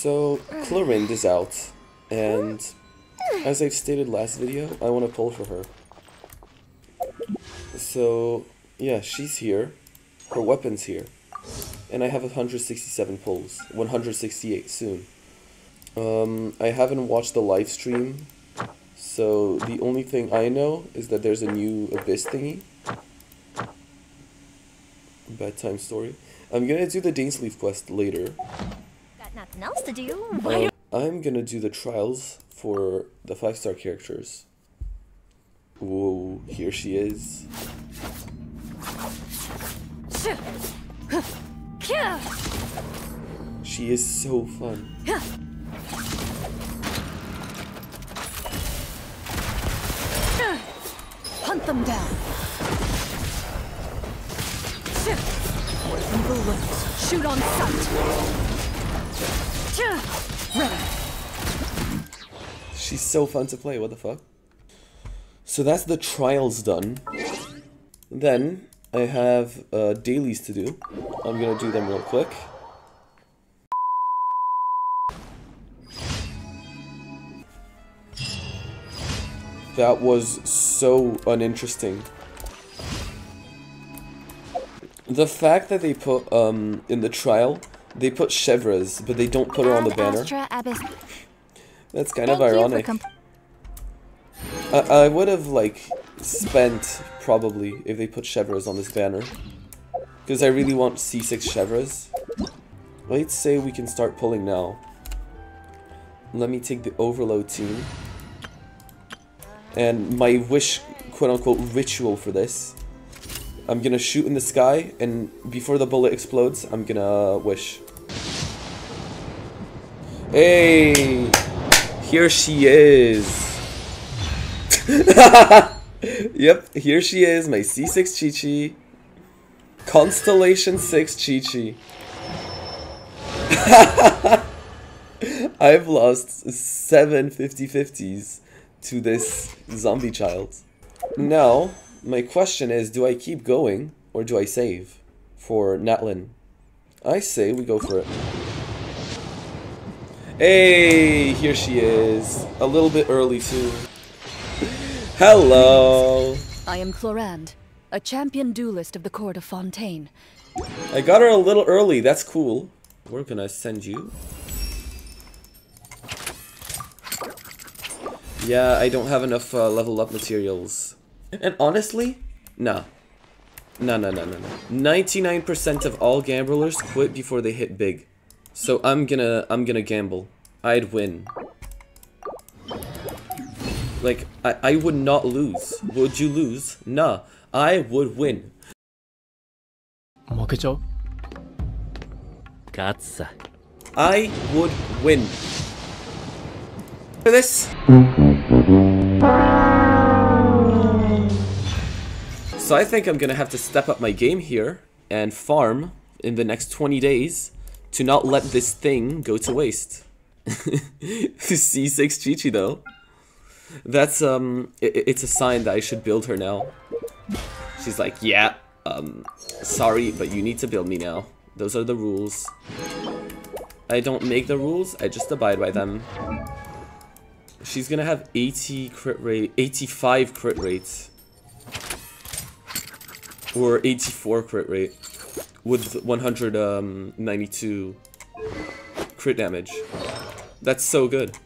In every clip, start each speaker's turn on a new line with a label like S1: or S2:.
S1: So, Clorinde is out, and as I've stated last video, I want to pull for her. So, yeah, she's here, her weapon's here, and I have 167 pulls, 168 soon. I haven't watched the live stream, so the only thing I know is that there's a new Abyss thingy. Bedtime story. I'm gonna do the Dainslief quest later.
S2: Got nothing else to do.
S1: I'm gonna do the trials for the 5-star characters. Whoa, here she is. She is so fun.
S2: Hunt them down. Where evil lurks, shoot on sight. Ready.
S1: She's so fun to play, what the fuck? So that's the trials done. Then I have dailies to do. I'm gonna do them real quick. That was so uninteresting. The fact that they put in the trial, they put Chevres, but they don't put her on the banner. That's kind of ironic. I would have like spent probably if they put Chevres on this banner, because I really want C6 Chevres. Let's say we can start pulling now. Let me take the overload team. And my wish, quote-unquote, ritual for this. I'm gonna shoot in the sky, and before the bullet explodes, I'm gonna wish. Hey! Here she is! Yep, here she is, my C6 Chi-Chi. Constellation 6 Chi-Chi. I've lost 7 50-50s to this zombie child. Now, my question is, do I keep going or do I save for Natlin? I say we go for it. Hey, here she is. A little bit early too. Hello.
S2: I am Clorinde, a champion duelist of the court of Fontaine.
S1: I got her a little early, that's cool. We're gonna send you. Yeah, I don't have enough level up materials. And honestly, no. No. 99% of all gamblers quit before they hit big. So I'm gonna gamble. I'd win. Like, I would not lose. Would you lose? Nah, I would win. I would win. For this. So I think I'm gonna have to step up my game here and farm in the next 20 days to not let this thing go to waste. C6 Chi-Chi though. That's it's a sign that I should build her now. She's like, yeah, sorry, but you need to build me now. Those are the rules. I don't make the rules, I just abide by them. She's gonna have 80 crit rate, 85 crit rates. Or 84 crit rate. With 192 crit damage. That's so good.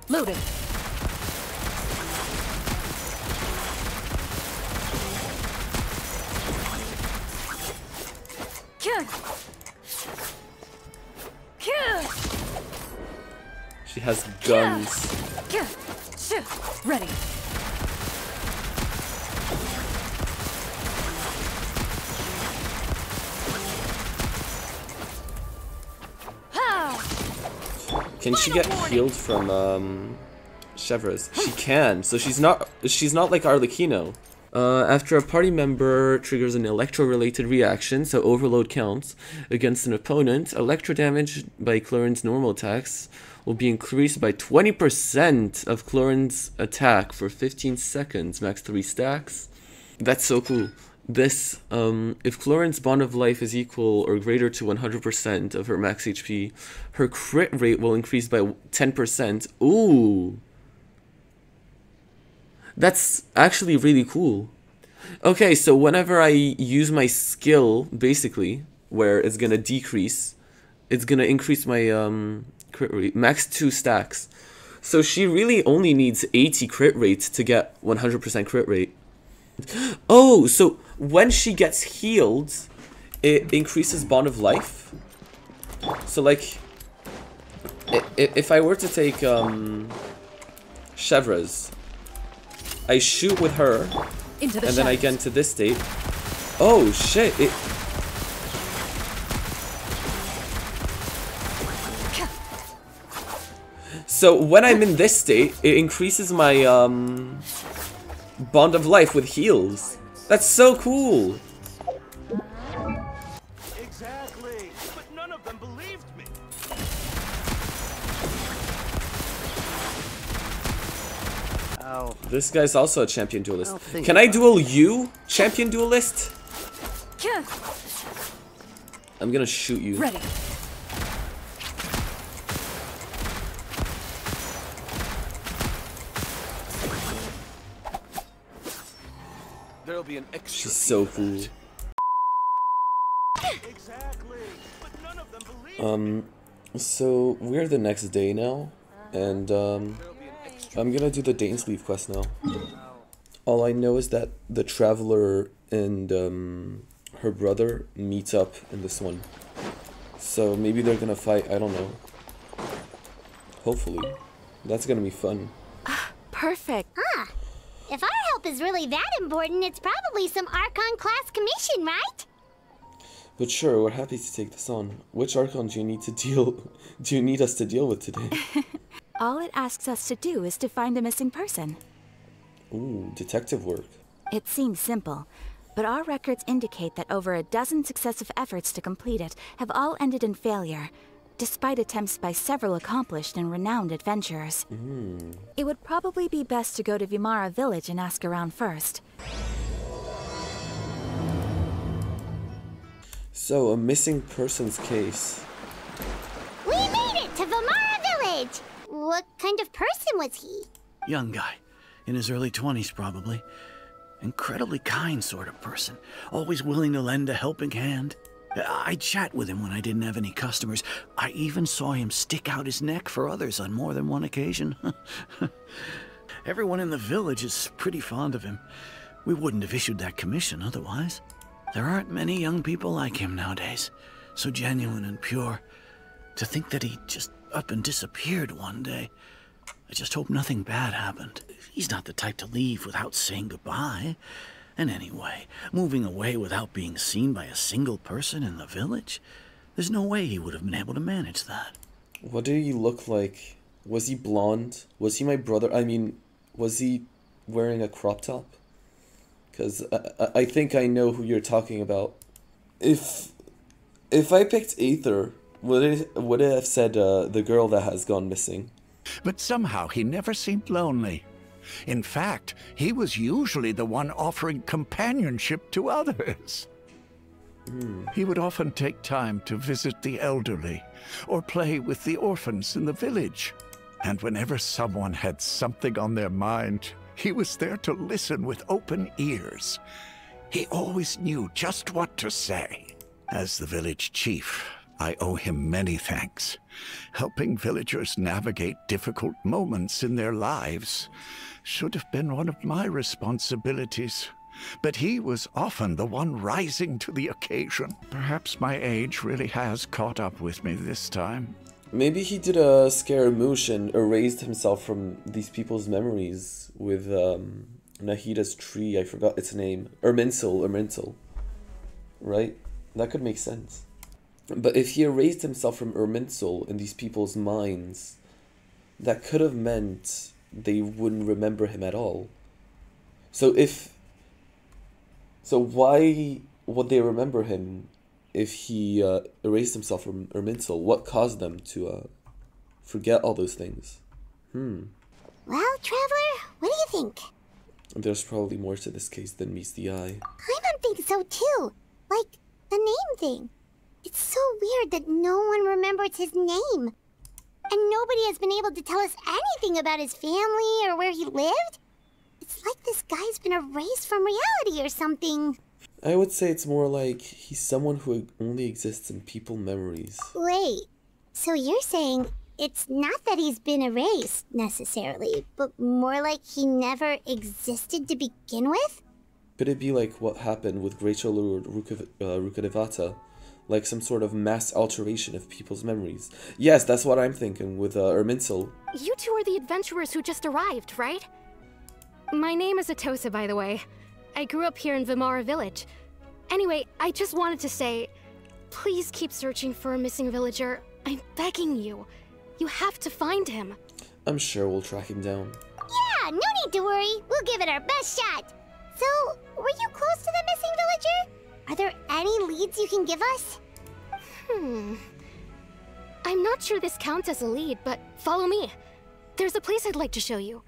S2: Loaded.
S1: She has guns.
S2: Ready.
S1: Can she get healed from Chevres? She can. So she's not like Arlecchino. After a party member triggers an electro-related reaction, so overload counts, against an opponent, electro damage by Clorinde's normal attacks will be increased by 20% of Clorinde's attack for 15 seconds, max 3 stacks. That's so cool. This, if Clorinde's bond of life is equal or greater to 100% of her max HP, her crit rate will increase by 10%. Ooh. That's actually really cool. Okay, so whenever I use my skill, basically, where it's gonna decrease, it's gonna increase my crit rate. Max 2 stacks. So she really only needs 80 crit rate to get 100% crit rate. Oh, so when she gets healed, it increases bond of life. So like, if I were to take Chevreuse, I shoot with her, and then I get into this state. Oh shit! So when I'm in this state, it increases my bond of life with heals. That's so cool.
S3: Exactly, but none of them believed me. Oh.
S1: This guy's also a champion duelist. Can I duel you, champion duelist? I'm gonna shoot you.
S2: Ready.
S3: There'll be an extra.
S1: She's so cool.
S3: Exactly, but none of them believed me.
S1: So we're the next day now, and I'm gonna do the Dainslief quest now. All I know is that the traveler and her brother meet up in this one. So maybe they're gonna fight, I don't know. Hopefully. That's gonna be fun.
S2: Perfect.
S4: Huh. If our help is really that important, it's probably some Archon class commission, right?
S1: But sure, we're happy to take this on. Which Archon do you need us to deal with today?
S5: All it asks us to do is to find a missing person.
S1: Ooh, detective work.
S5: It seems simple, but our records indicate that over a dozen successive efforts to complete it have all ended in failure, despite attempts by several accomplished and renowned adventurers. It would probably be best to go to Vimara village and ask around first.
S1: So, a missing persons case.
S4: We made it to Vimara village! What kind of person was he?
S6: Young guy. In his early 20s, probably. Incredibly kind sort of person. Always willing to lend a helping hand. I'd chat with him when I didn't have any customers. I even saw him stick out his neck for others on more than one occasion. Everyone in the village is pretty fond of him. We wouldn't have issued that commission otherwise. There aren't many young people like him nowadays. So genuine and pure. To think that he just up and disappeared one day. I just hope nothing bad happened. He's not the type to leave without saying goodbye. And anyway, moving away without being seen by a single person in the village? There's no way he would have been able to manage that.
S1: What did he look like? Was he blonde? Was he my brother? I mean, was he wearing a crop top? Because I think I know who you're talking about. If I picked Aether, would it have said the girl that has gone missing?
S7: But somehow he never seemed lonely. In fact, he was usually the one offering companionship to others. He would often take time to visit the elderly or play with the orphans in the village. And whenever someone had something on their mind, he was there to listen with open ears. He always knew just what to say. As the village chief, I owe him many thanks. Helping villagers navigate difficult moments in their lives should have been one of my responsibilities. But he was often the one rising to the occasion. Perhaps my age really has caught up with me this time.
S1: Maybe he did a Scaramouche and erased himself from these people's memories with Nahida's tree. I forgot its name. Erminsul. Right? That could make sense. But if he erased himself from Erminsul in these people's minds, that could have meant they wouldn't remember him at all. So why would they remember him if he erased himself from Erminsul? What caused them to forget all those things?
S4: Well, Traveler, what do you think?
S1: There's probably more to this case than meets the eye.
S4: I don't think so too. Like, the name thing. It's so weird that no one remembers his name. And nobody has been able to tell us anything about his family or where he lived. It's like this guy's been erased from reality or something.
S1: I would say it's more like he's someone who only exists in people's memories.
S4: Wait, so you're saying it's not that he's been erased, necessarily, but more like he never existed to begin with?
S1: Could it be like what happened with Rachel or Rukadevata? Like some sort of mass alteration of people's memories? Yes, that's what I'm thinking with Erminsul.
S2: You two are the adventurers who just arrived, right? My name is Atosa, by the way. I grew up here in Vimara Village. Anyway, I just wanted to say, please keep searching for a missing villager. I'm begging you. You have to find him.
S1: I'm sure we'll track him down.
S4: Yeah, no need to worry. We'll give it our best shot. So, were you close to the missing villager? Are there any leads you can give us?
S2: I'm not sure this counts as a lead, but follow me. There's a place I'd like to show you.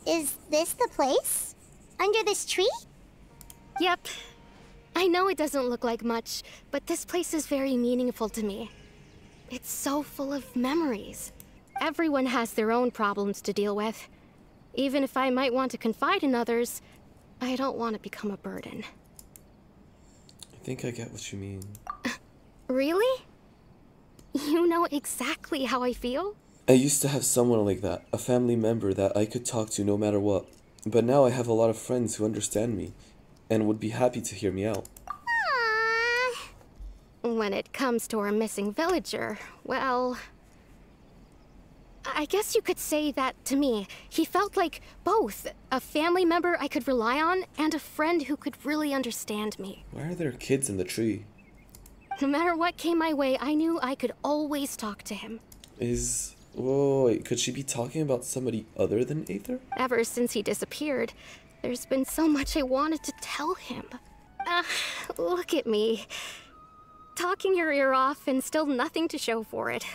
S4: Is this the place? Under this tree?
S2: Yep. I know it doesn't look like much, but this place is very meaningful to me. It's so full of memories. Everyone has their own problems to deal with. Even if I might want to confide in others, I don't want to become a burden.
S1: I think I get what you mean.
S2: Really? You know exactly how I feel?
S1: I used to have someone like that, a family member that I could talk to no matter what. But now I have a lot of friends who understand me and would be happy to hear me out.
S4: Aww.
S2: When it comes to our missing villager, well, I guess you could say that to me. He felt like both a family member I could rely on and a friend who could really understand me.
S1: Why are there kids in the tree?
S2: No matter what came my way, I knew I could always talk to him.
S1: Whoa, wait, could she be talking about somebody other than Aether?
S2: Ever since he disappeared, there's been so much I wanted to tell him. Look at me. Talking your ear off and still nothing to show for it.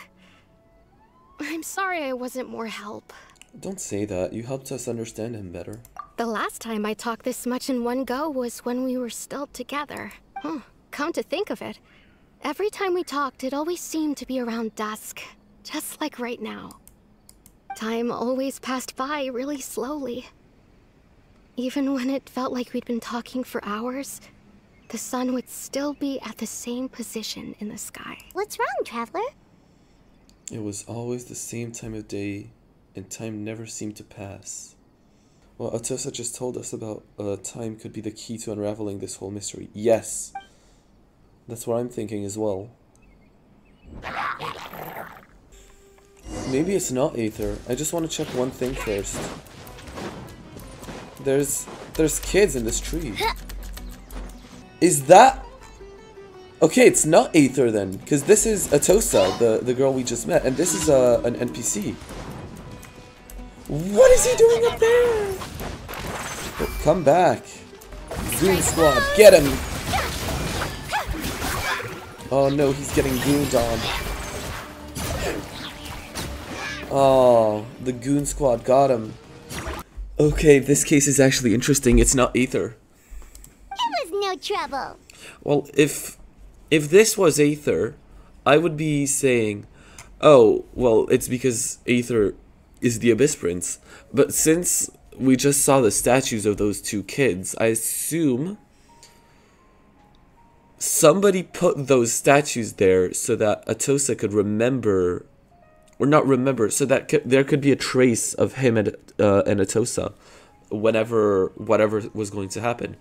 S2: I'm sorry I wasn't more help.
S1: Don't say that. You helped us understand him better.
S2: The last time I talked this much in one go was when we were still together. Come to think of it, every time we talked, it always seemed to be around dusk, just like right now. Time always passed by really slowly. Even when it felt like we'd been talking for hours, the sun would still be at the same position in the sky.
S4: What's wrong, Traveler?
S1: It was always the same time of day, and time never seemed to pass. Well, Atosa just told us about time could be the key to unraveling this whole mystery. Yes! That's what I'm thinking as well. Maybe it's not Aether. I just want to check one thing first. There's kids in this tree. Is that... Okay, it's not Aether then, because this is Atosa, the girl we just met, and this is an NPC. What is he doing up there? Oh, come back. Goon Squad, get him! Oh no, he's getting gooned on. Oh, the Goon Squad got him. Okay, this case is actually interesting. It's not Aether.
S4: It was no trouble.
S1: Well, if this was Aether, I would be saying, oh, well, it's because Aether is the Abyss Prince. But since we just saw the statues of those two kids, I assume somebody put those statues there so that Atosa could remember, or not remember, so that there could be a trace of him and Atosa whatever was going to happen.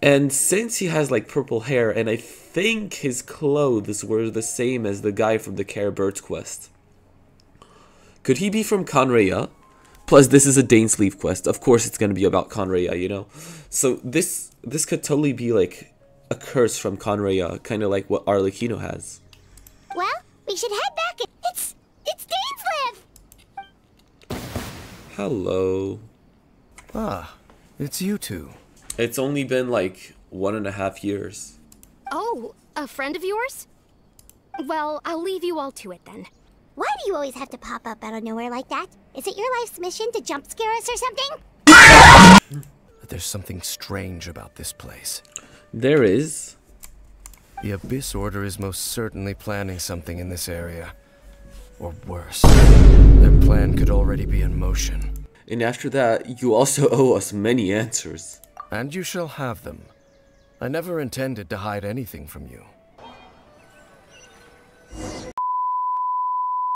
S1: And since he has like purple hair, and I think his clothes were the same as the guy from the Care Birds quest, could he be from Conraya? Plus, this is a Dainslief quest. Of course, it's going to be about Conraya, you know. So this could totally be like a curse from Conraya, kind of like what Arlecchino has.
S4: Well, we should head back. It's Dainslief!
S1: Hello.
S8: Ah, it's you two.
S1: It's only been like 1.5 years.
S2: Oh, a friend of yours? Well, I'll leave you all to it then.
S4: Why do you always have to pop up out of nowhere like that? Is it your life's mission to jump scare us or something?
S8: There's something strange about this place.
S1: There is.
S8: The Abyss Order is most certainly planning something in this area. Or worse, their plan could already be in motion.
S1: And after that, you also owe us many answers.
S8: And you shall have them. I never intended to hide anything from you.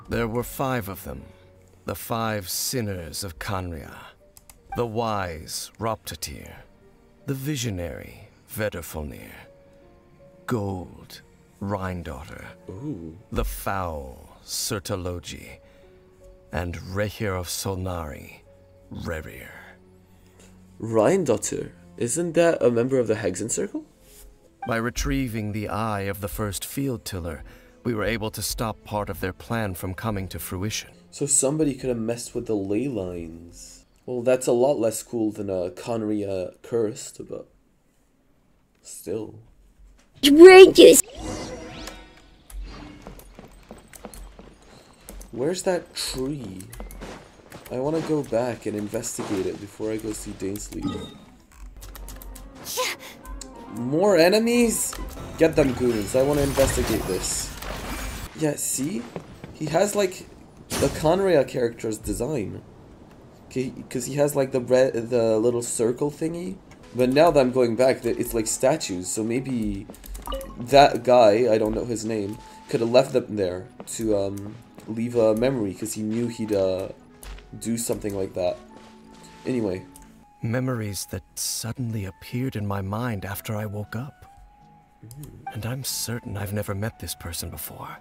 S8: There were 5 of them. The 5 sinners of Khaenri'ah. The wise Roptatyr. The visionary Vedrfolnir. Gold Rhine-daughter.
S1: Ooh.
S8: The foul Surtalogi. And Rehir of Solnari, Rerir.
S1: Rhine-daughter? Isn't that a member of the Hexen Circle?
S8: By retrieving the eye of the first field tiller, we were able to stop part of their plan from coming to fruition.
S1: So somebody could have messed with the ley lines. Well, that's a lot less cool than a Khaenri'ah cursed, but still. Where's that tree? I want to go back and investigate it before I go see Dainslief. More enemies? Get them goons. I want to investigate this. Yeah, see? He has like the Khaenri'ah character's design. Okay, because he has like the little circle thingy. But now that I'm going back, it's like statues. So maybe that guy, I don't know his name, could have left them there to leave a memory because he knew he'd do something like that. Anyway.
S8: Memories that suddenly appeared in my mind after I woke up. And I'm certain I've never met this person before.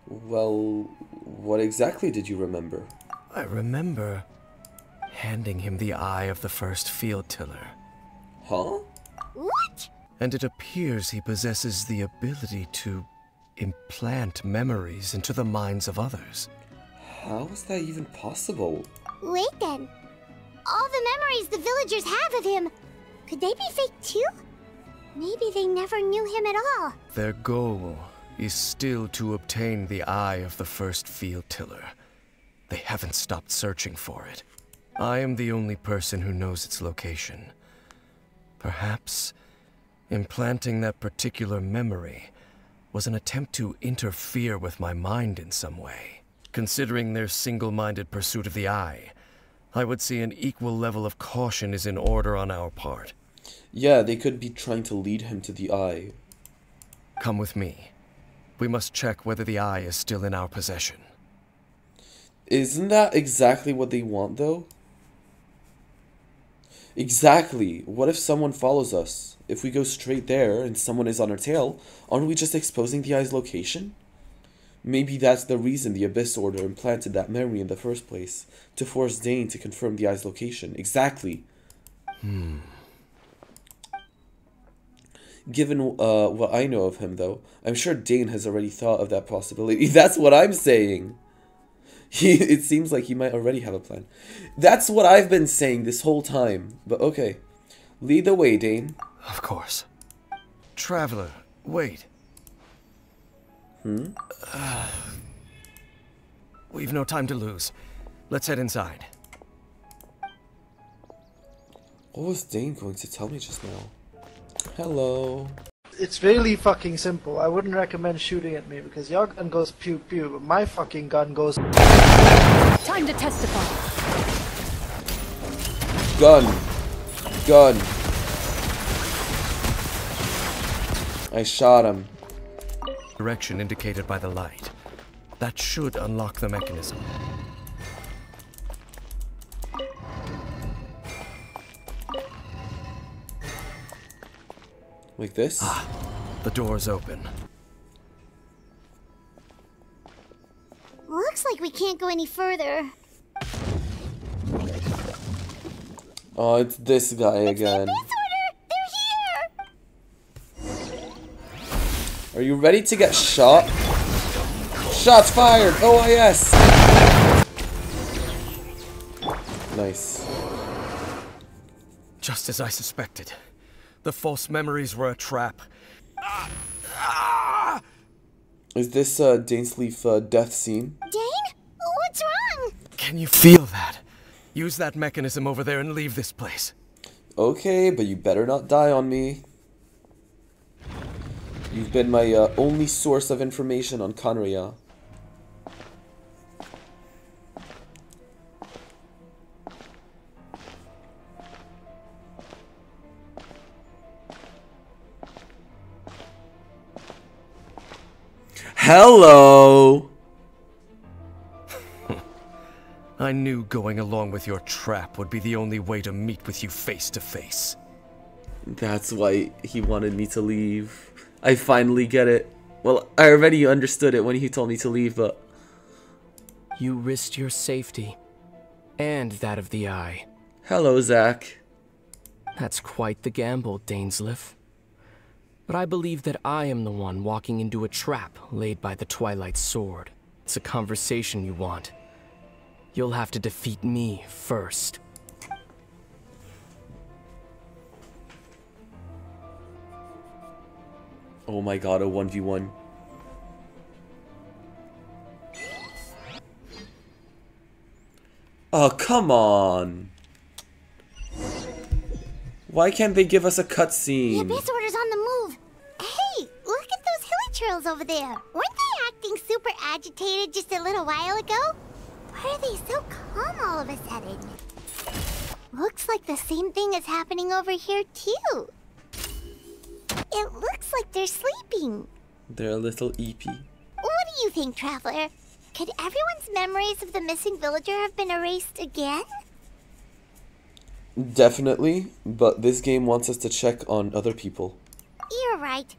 S1: Well, what exactly did you remember?
S8: I remember handing him the eye of the first field tiller.
S1: Huh?
S4: What?
S8: And it appears he possesses the ability to implant memories into the minds of others.
S1: How is that even possible?
S4: Wait then. All the memories the villagers have of him, could they be fake too? Maybe they never knew him at all.
S8: Their goal is still to obtain the eye of the first field tiller. They haven't stopped searching for it. I am the only person who knows its location. Perhaps implanting that particular memory was an attempt to interfere with my mind in some way. Considering their single-minded pursuit of the eye, I would say an equal level of caution is in order on our part.
S1: Yeah, they could be trying to lead him to the eye.
S8: Come with me. We must check whether the eye is still in our possession.
S1: Isn't that exactly what they want, though? Exactly. What if someone follows us? If we go straight there and someone is on our tail, aren't we just exposing the eye's location? Maybe that's the reason the Abyss Order implanted that memory in the first place, to force Dain to confirm the eye's location. Exactly. Given what I know of him, though, I'm sure Dain has already thought of that possibility. That's what I'm saying. It seems like he might already have a plan. That's what I've been saying this whole time. But okay. Lead the way, Dain.
S8: Of course. Traveler, wait. We've no time to lose. Let's head inside.
S1: What was Dain going to tell me just now? Hello.
S9: It's really fucking simple. I wouldn't recommend shooting at me because your gun goes pew pew, but my fucking gun goes.
S5: Time to testify.
S1: Gun. Gun. I shot him.
S8: Direction indicated by the light. That should unlock the mechanism.
S1: Like this?
S8: Ah, the door's open.
S4: Looks like we can't go any further.
S1: Oh, it's this guy again.
S4: Abyss Order! They're here!
S1: Are you ready to get shot? Shots fired! OIS! Nice.
S8: Just as I suspected. The false memories were a trap.
S1: Is this Dainslief death scene?
S4: Dain? What's wrong?
S8: Can you feel that? Use that mechanism over there and leave this place.
S1: Okay, but you better not die on me. You've been my only source of information on Conria. Hello!
S8: I knew going along with your trap would be the only way to meet with you face to face.
S1: That's why he wanted me to leave. I finally get it. Well, I already understood it when he told me to leave, but...
S10: You risked your safety. And that of the Eye.
S1: Hello, Zach.
S10: That's quite the gamble, Dainslief. But I believe that I am the one walking into a trap laid by the Twilight Sword. It's a conversation you want. You'll have to defeat me first.
S1: Oh my god, a 1v1. Oh, come on. Why can't they give us a
S4: The
S1: cutscene?
S4: Abyss Order's on the move. Hey, look at those hilly trails over there. Weren't they acting super agitated just a little while ago? Why are they so calm all of a sudden? Looks like the same thing is happening over here too. It looks like they're sleeping.
S1: They're a little EP.
S4: What do you think, Traveler? Could everyone's memories of the missing villager have been erased again?
S1: Definitely, but this game wants us to check on other people.
S4: You're right.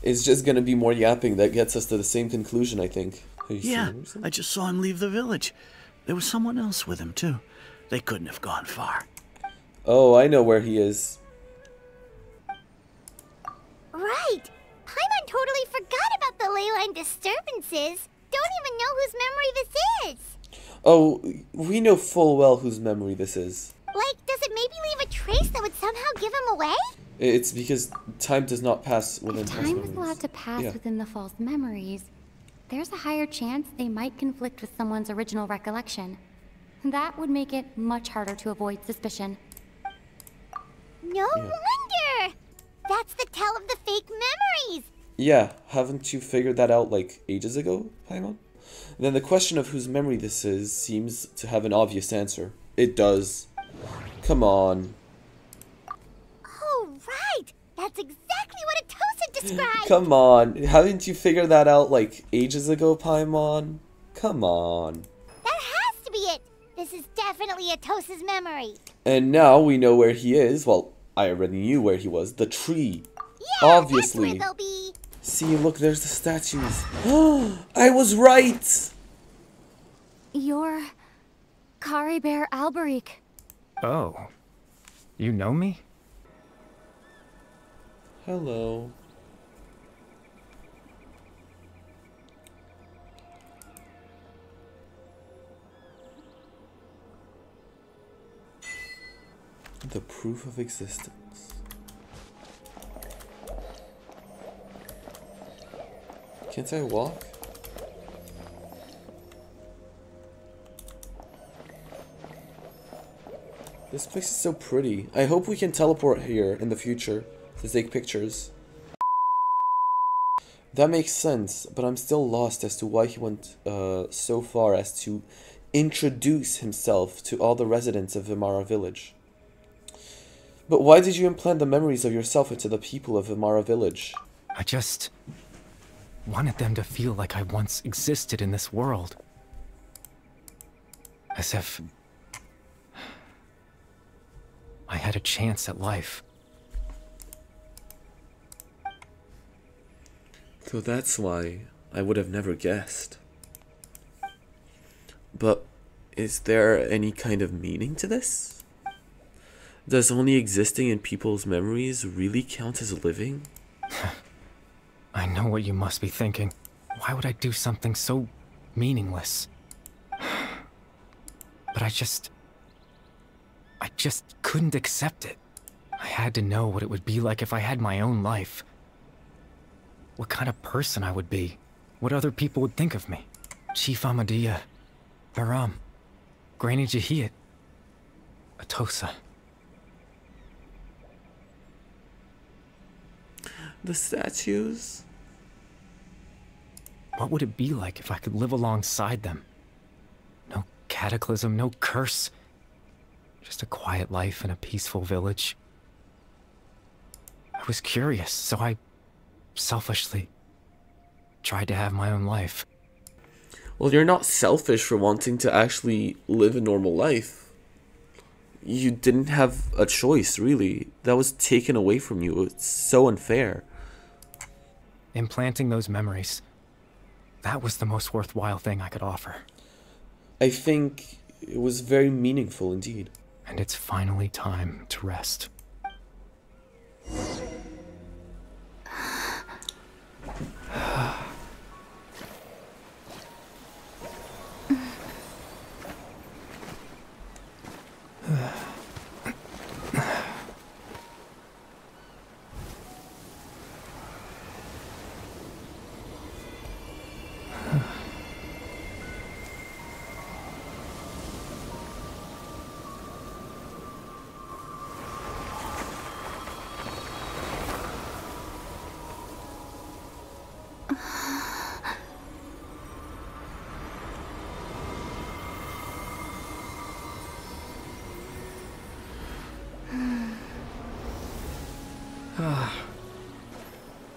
S1: It's just gonna be more yapping that gets us to the same conclusion, I think. Have you
S6: Yeah,
S1: seen him or something?
S6: I just saw him leave the village. There was someone else with him, too. They couldn't have gone far.
S1: Oh, I know where he is.
S4: Right. Paimon totally forgot about the leyline disturbances. Don't even know whose memory this is.
S1: Oh, we know full well whose memory this is.
S4: Like, does it maybe leave a trace that would somehow give him away?
S1: It's because time does not pass within
S11: If
S1: false
S11: time is
S1: memories.
S11: allowed to pass
S1: Yeah.
S11: within the false memories, there's a higher chance they might conflict with someone's original recollection. That would make it much harder to avoid suspicion.
S4: No wonder! That's the tell of the fake memories!
S1: Yeah, haven't you figured that out like ages ago, Paimon? Then the question of whose memory this is seems to have an obvious answer. It does. Come on.
S4: Oh, right! That's exactly what Atosa described!
S1: Come on. Haven't you figured that out like ages ago, Paimon? Come on.
S4: That has to be it! This is definitely Atosa's memory.
S1: And now we know where he is. Well, I already knew where he was. The tree.
S4: Yeah,
S1: Obviously.
S4: that's where they'll be.
S1: See, look, there's the statues. I was right!
S11: You're... Kari Bear Alberic.
S12: Oh. You know me?
S1: Hello. The proof of existence. Can't I walk? This place is so pretty. I hope we can teleport here in the future to take pictures. That makes sense, but I'm still lost as to why he went so far as to introduce himself to all the residents of Vimara village. But why did you implant the memories of yourself into the people of Vimara village?
S12: I just wanted them to feel like I once existed in this world. As if I had a chance at life.
S1: So that's why I would have never guessed. But is there any kind of meaning to this? Does only existing in people's memories really count as living?
S12: I know what you must be thinking. Why would I do something so meaningless? But I just couldn't accept it. I had to know what it would be like if I had my own life. What kind of person I would be. What other people would think of me. Chief Ahmadiyya, Baram, Granny Jahiyat. Atosa.
S1: The statues?
S12: What would it be like if I could live alongside them? No cataclysm, no curse. Just a quiet life in a peaceful village. I was curious, so I selfishly tried to have my own life.
S1: Well, you're not selfish for wanting to actually live a normal life. You didn't have a choice, really. That was taken away from you. It's so unfair.
S12: Implanting those memories, that was the most worthwhile thing I could offer.
S1: I think it was very meaningful indeed.
S12: And it's finally time to rest.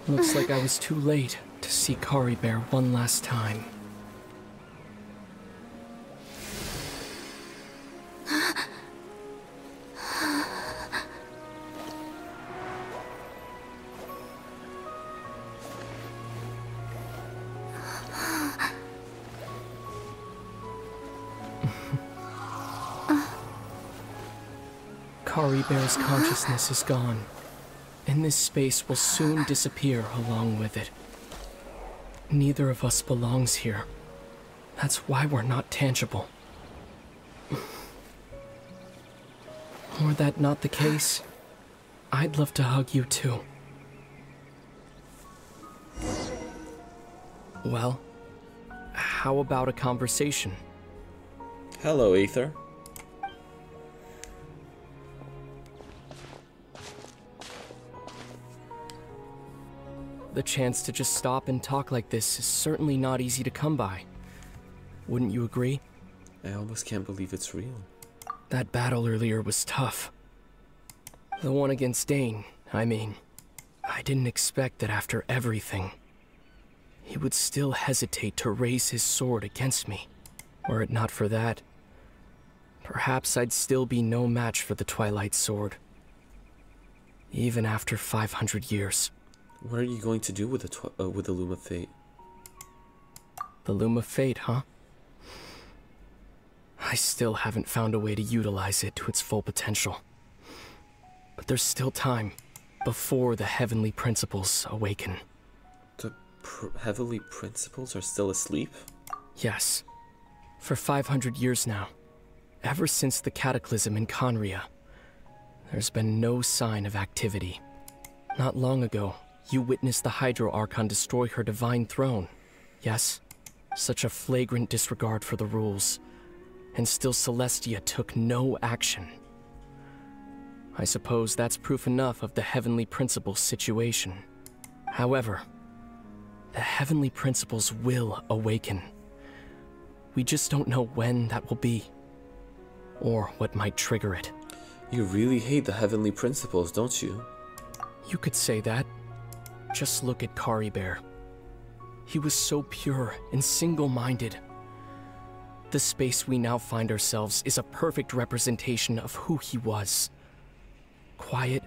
S10: Looks like I was too late to see Clorinde one last time. Clorinde's consciousness is gone, and this space will soon disappear along with it. Neither of us belongs here. That's why we're not tangible. Were that not the case, I'd love to hug you too. Well, how about a conversation?
S1: Hello, Aether.
S10: The chance to just stop and talk like this is certainly not easy to come by. Wouldn't you agree?
S1: I almost can't believe it's real.
S10: That battle earlier was tough. The one against Dain, I mean. I didn't expect that after everything, he would still hesitate to raise his sword against me. Were it not for that, perhaps I'd still be no match for the Twilight Sword. Even after 500 years.
S1: What are you going to do with the Loom of Fate?
S10: The Loom of Fate, huh? I still haven't found a way to utilize it to its full potential. But there's still time before the Heavenly Principles awaken.
S1: The Heavenly Principles are still asleep?
S10: Yes. For 500 years now. Ever since the cataclysm in Conria, there's been no sign of activity. Not long ago, you witnessed the Hydro Archon destroy her divine throne. Yes, such a flagrant disregard for the rules. And still Celestia took no action. I suppose that's proof enough of the Heavenly Principles situation. However, the Heavenly Principles will awaken. We just don't know when that will be. Or what might trigger it.
S1: You really hate the Heavenly Principles, don't you?
S10: You could say that. Just look at Clorinde. He was so pure and single-minded. The space we now find ourselves is a perfect representation of who he was. Quiet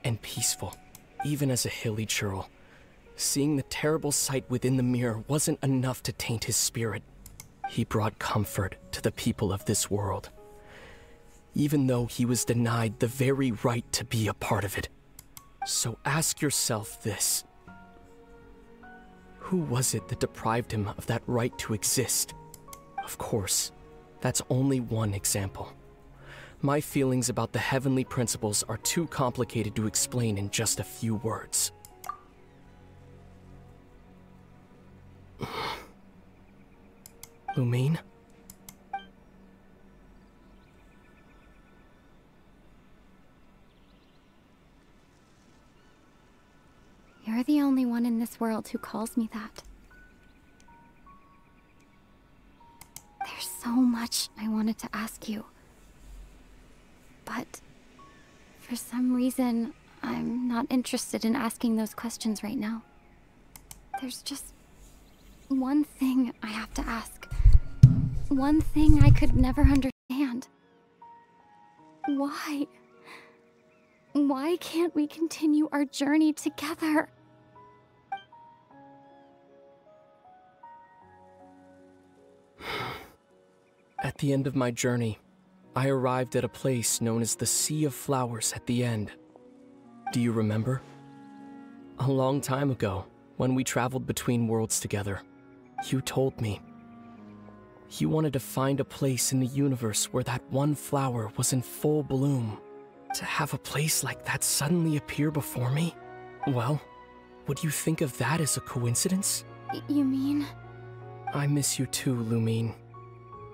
S10: and peaceful, even as a hilly churl. Seeing the terrible sight within the mirror wasn't enough to taint his spirit. He brought comfort to the people of this world, even though he was denied the very right to be a part of it. So ask yourself this. Who was it that deprived him of that right to exist? Of course, that's only one example. My feelings about the Heavenly Principles are too complicated to explain in just a few words. Lumine?
S11: You're the only one in this world who calls me that. There's so much I wanted to ask you. But for some reason, I'm not interested in asking those questions right now. There's just one thing I have to ask. One thing I could never understand. Why? Why can't we continue our journey together?
S10: At the end of my journey, I arrived at a place known as the Sea of Flowers at the end. Do you remember? A long time ago, when we traveled between worlds together, you told me. You wanted to find a place in the universe where that one flower was in full bloom. To have a place like that suddenly appear before me? Well, would you think of that as a coincidence?
S11: You mean?
S10: I miss you too, Lumine.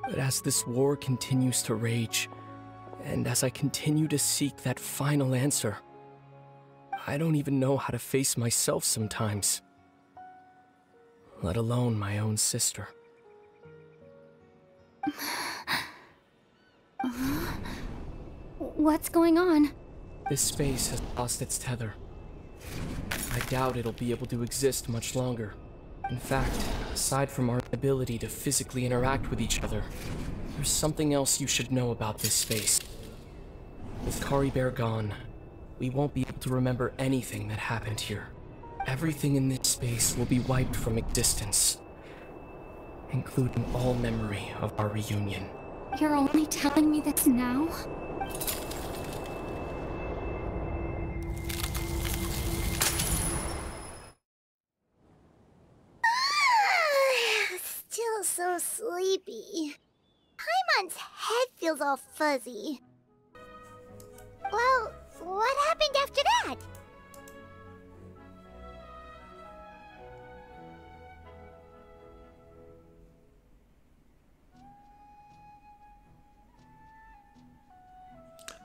S10: But as this war continues to rage, and as I continue to seek that final answer, I don't even know how to face myself sometimes. Let alone my own sister.
S11: What's going on?
S10: This space has lost its tether. I doubt it'll be able to exist much longer. In fact, aside from our ability to physically interact with each other, there's something else you should know about this space. With Caribear gone, we won't be able to remember anything that happened here. Everything in this space will be wiped from existence, including all memory of our reunion.
S11: You're only telling me this now?
S4: Still so sleepy. Paimon's head feels all fuzzy. Well, what happened after that?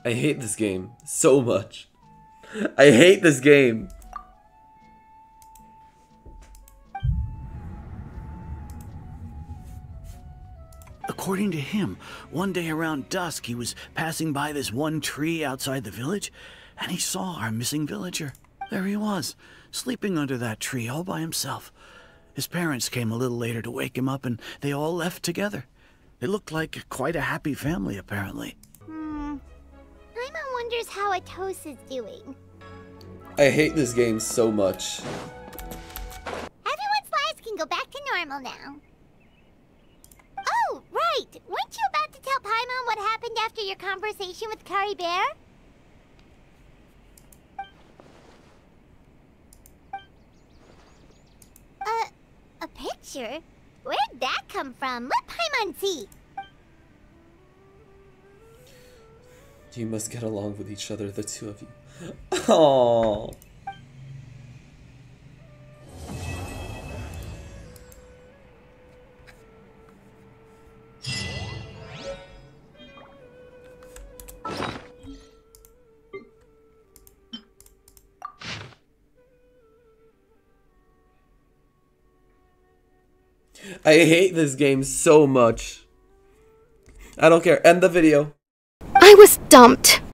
S1: I hate this game so much. I hate this game.
S6: According to him, one day around dusk he was passing by this one tree outside the village, and he saw our missing villager. There he was, sleeping under that tree all by himself. His parents came a little later to wake him up, and they all left together. They looked like quite a happy family, apparently.
S4: Paimon wonders how Atos is doing.
S1: I hate this game so much.
S4: Everyone's lives can go back to normal now. Oh, right! Weren't you about to tell Paimon what happened after your conversation with Caribear? A picture? Where'd that come from? Let Paimon see!
S1: You must get along with each other, the two of you. Aww. I hate this game so much. I don't care. End the video.
S2: I was dumped.